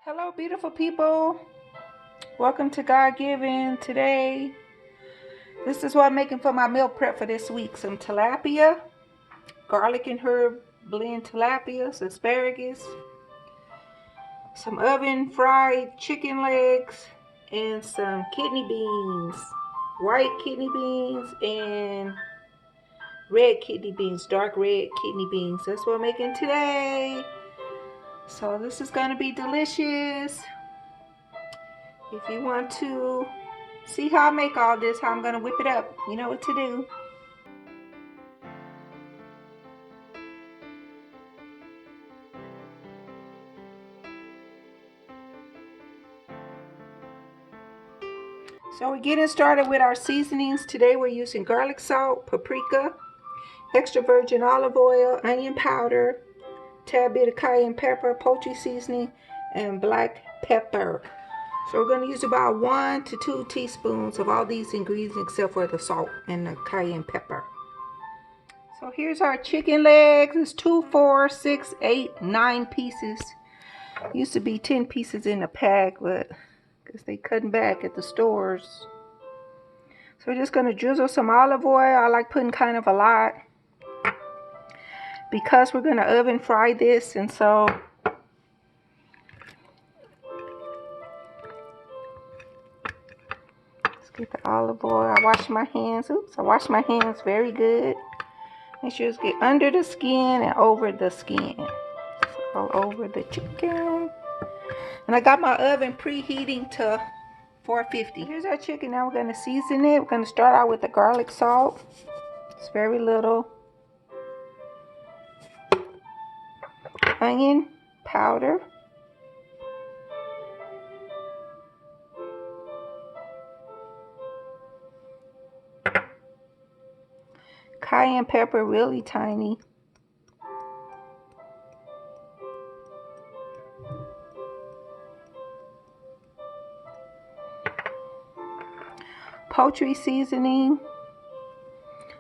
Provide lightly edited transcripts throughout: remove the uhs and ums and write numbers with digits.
Hello, beautiful people. Welcome to God Given. Today, this is what I'm making for my meal prep for this week. Some tilapia, garlic and herb blend tilapia, some asparagus, some oven fried chicken legs, and some kidney beans. White kidney beans and red kidney beans, dark red kidney beans. That's what I'm making today. So this is going to be delicious. If you want to see how I make all this, how I'm going to whip it up, you know what to do. So we're getting started with our seasonings. Today we're using garlic salt, paprika, extra virgin olive oil, onion powder, tad bit of cayenne pepper, poultry seasoning, and black pepper. So we're going to use about 1 to 2 teaspoons of all these ingredients except for the salt and the cayenne pepper. So here's our chicken legs. It's 2, 4, 6, 8, 9 pieces. Used to be 10 pieces in a pack, but because they cutting back at the stores. So we're just going to drizzle some olive oil. I like putting kind of a lot because we're going to oven fry this, and so let's get the olive oil. I wash my hands. Oops, I wash my hands very good. Make sure it's get under the skin and over the skin. All over the chicken. And I got my oven preheating to 450. Here's our chicken. Now we're going to season it. We're going to start out with the garlic salt. It's very little. Onion powder. Cayenne pepper, really tiny. Poultry seasoning.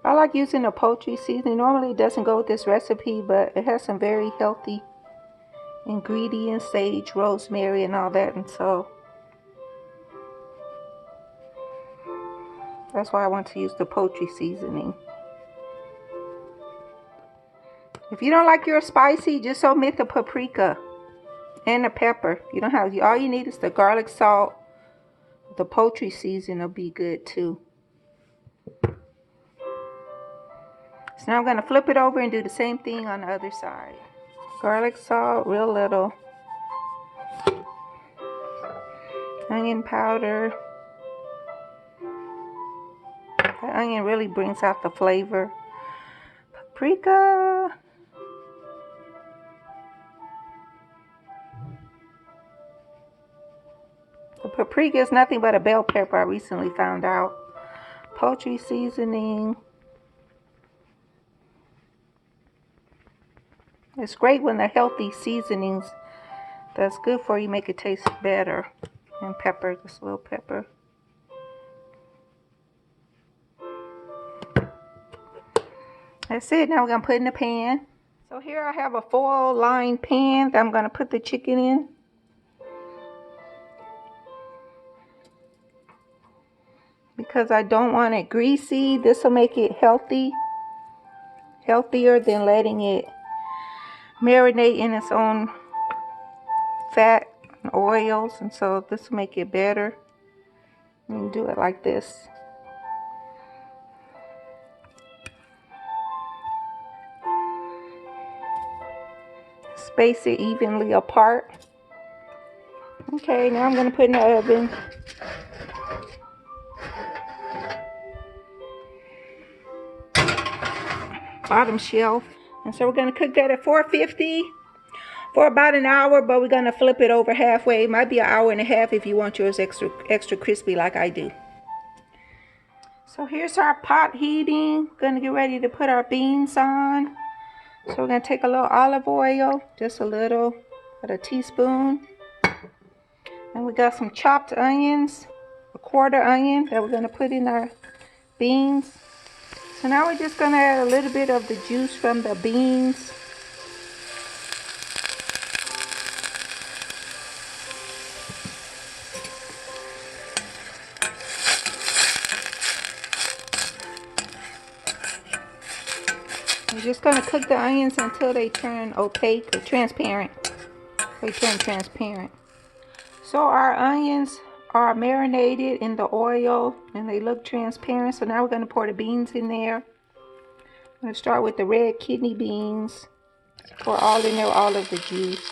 I like using the poultry seasoning. Normally it doesn't go with this recipe, but it has some very healthy ingredients, sage, rosemary, and all that, and so that's why I want to use the poultry seasoning. If you don't like your spicy, just omit the paprika and the pepper. You don't have, all you need is the garlic salt. The poultry seasoning will be good too. So now I'm going to flip it over and do the same thing on the other side. Garlic salt, real little. Onion powder. The onion really brings out the flavor. Paprika. The paprika is nothing but a bell pepper, I recently found out. Poultry seasoning. It's great when the healthy seasonings that's good for you make it taste better. And pepper, just a little pepper. That's it. Now we're going to put it in the pan. So here I have a foil-lined pan that I'm going to put the chicken in. Because I don't want it greasy. This will make it healthy. Healthier than letting it marinate in its own fat and oils. And so this will make it better. You can do it like this. Space it evenly apart. Okay, now I'm going to put in the oven. Bottom shelf. And so we're going to cook that at 450 for about an hour, but we're going to flip it over halfway. It might be an hour and a half if you want yours extra crispy like I do. So here's our pot heating. Going to get ready to put our beans on. So we're going to take a little olive oil, just a little, about a teaspoon. And we got some chopped onions, a quarter onion that we're going to put in our beans. So now we're just going to add a little bit of the juice from the beans. We're just going to cook the onions until they turn opaque or transparent. They turn transparent. So our onions are marinated in the oil and they look transparent. So now we're going to pour the beans in there. I'm going to start with the red kidney beans. Pour all in there, all of the juice.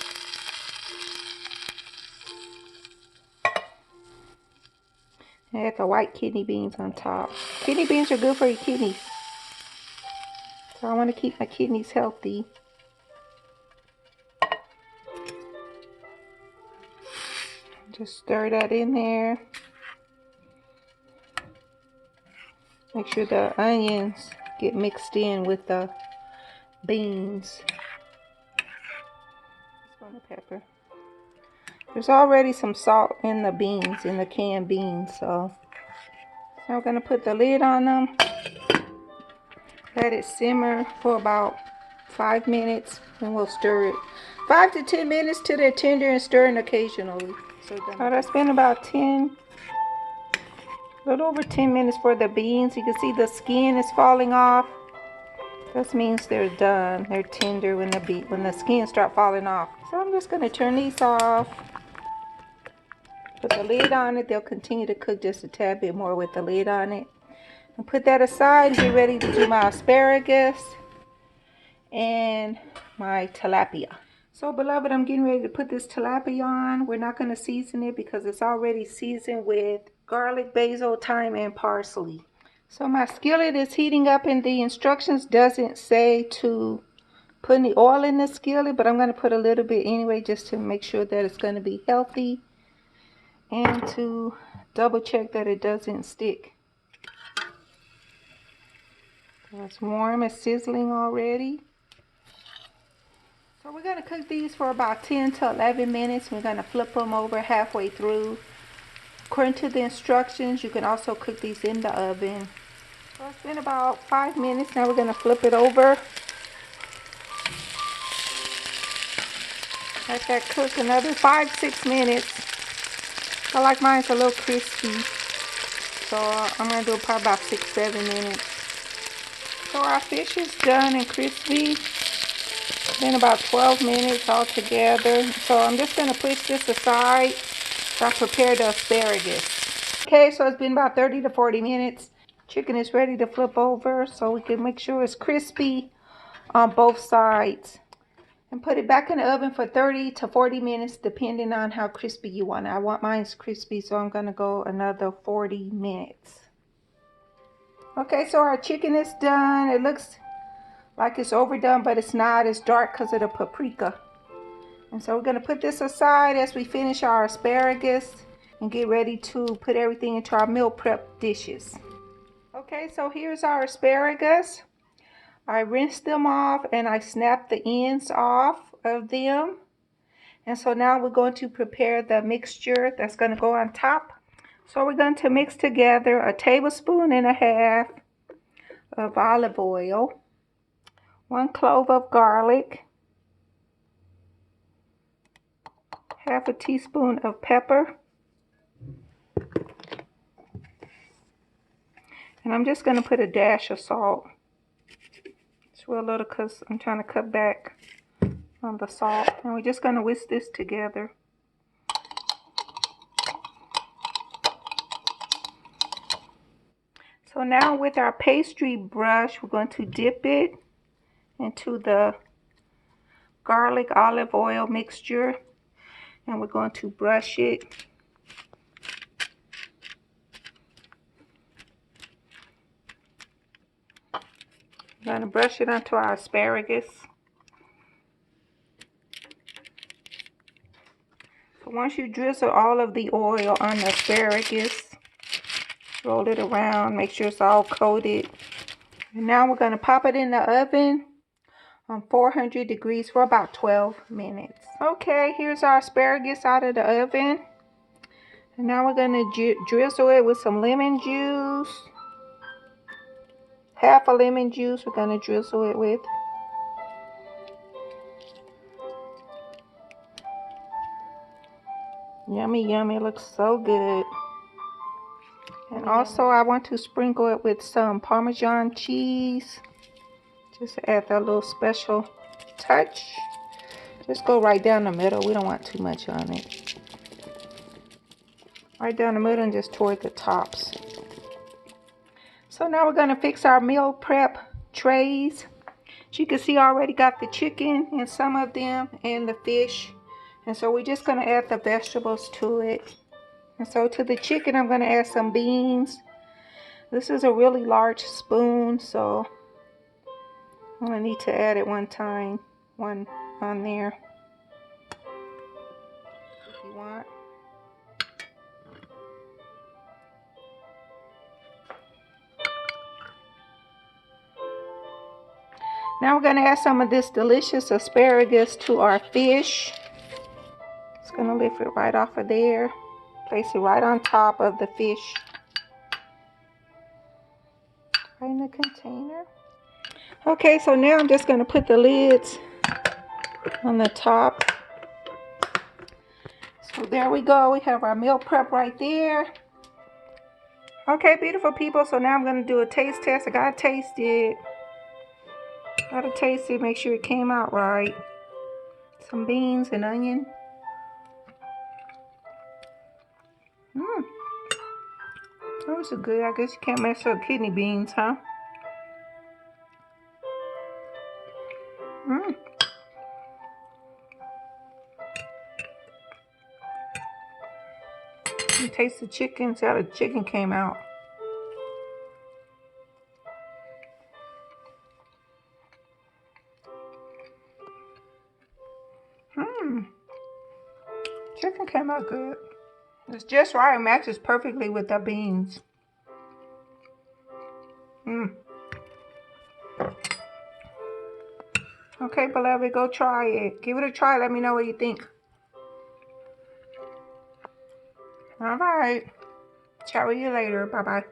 And add the white kidney beans on top. Kidney beans are good for your kidneys. So I want to keep my kidneys healthy. Just stir that in there. Make sure the onions get mixed in with the beans. Pepper. There's already some salt in the beans, in the canned beans, so we're going to put the lid on them. Let it simmer for about 5 minutes, and we'll stir it 5 to 10 minutes till they're tender and stirring occasionally. So that's been about a little over 10 minutes for the beans. You can see the skin is falling off. This means they're done. They're tender when the skin start falling off. So I'm just going to turn these off. Put the lid on it. They'll continue to cook just a tad bit more with the lid on it. And put that aside and get ready to do my asparagus and my tilapia. So beloved, I'm getting ready to put this tilapia on. We're not going to season it because it's already seasoned with garlic, basil, thyme, and parsley. So my skillet is heating up, and the instructions doesn't say to put any oil in the skillet, but I'm going to put a little bit anyway just to make sure that it's going to be healthy and to double check that it doesn't stick. So it's warm, it's sizzling already. So we're going to cook these for about 10 to 11 minutes. We're going to flip them over halfway through. According to the instructions, you can also cook these in the oven. So it's been about 5 minutes. Now we're going to flip it over. Let that cook another 5-6 minutes. I like mine's a little crispy. So I'm going to do it probably about 6-7 minutes. So our fish is done and crispy. Been about 12 minutes altogether. So I'm just going to push this aside so I prepare the asparagus. Okay, so it's been about 30 to 40 minutes. Chicken is ready to flip over so we can make sure it's crispy on both sides. And put it back in the oven for 30 to 40 minutes depending on how crispy you want it. I want mine crispy, so I'm going to go another 40 minutes. Okay, so our chicken is done. It looks like it's overdone, but it's not. It's dark because of the paprika. And so we're going to put this aside as we finish our asparagus and get ready to put everything into our meal prep dishes. Okay, so here's our asparagus. I rinsed them off and I snapped the ends off of them. And so now we're going to prepare the mixture that's going to go on top. So we're going to mix together 1.5 tablespoons of olive oil, 1 clove of garlic, 1/2 teaspoon of pepper, and I'm just going to put a dash of salt. It's real little because I'm trying to cut back on the salt, and we're just going to whisk this together. So now with our pastry brush, we're going to dip it into the garlic olive oil mixture, and we're going to brush it. We're going to brush it onto our asparagus. So once you drizzle all of the oil on the asparagus, roll it around, make sure it's all coated. And now we're going to pop it in the oven on 400 degrees for about 12 minutes. Okay, here's our asparagus out of the oven. And now we're going to drizzle it with some lemon juice. 1/2 lemon juice we're going to drizzle it with. Yummy, yummy. It looks so good. And also I want to sprinkle it with some Parmesan cheese. Just to add that little special touch. Just go right down the middle. We don't want too much on it. Right down the middle and just toward the tops. So now we're going to fix our meal prep trays. As you can see, I already got the chicken in some of them and the fish. And so we're just going to add the vegetables to it. And so to the chicken, I'm going to add some beans. This is a really large spoon, so I'm going to need to add it one on there. If you want. Now we're going to add some of this delicious asparagus to our fish. It's going to lift it right off of there. Place it right on top of the fish. Right in the container. Okay, so now I'm just going to put the lids on the top. So there we go. We have our meal prep right there. Okay, beautiful people. So now I'm going to do a taste test. I got to taste it. Got to taste it. Make sure it came out right. Some beans and onion. Those are good. I guess you can't mess up kidney beans, huh? You taste the chicken. See how the chicken came out. Chicken came out good. It's just right. It matches perfectly with the beans. Okay, beloved, go try it. Give it a try. Let me know what you think. All right. Chat with you later. Bye-bye.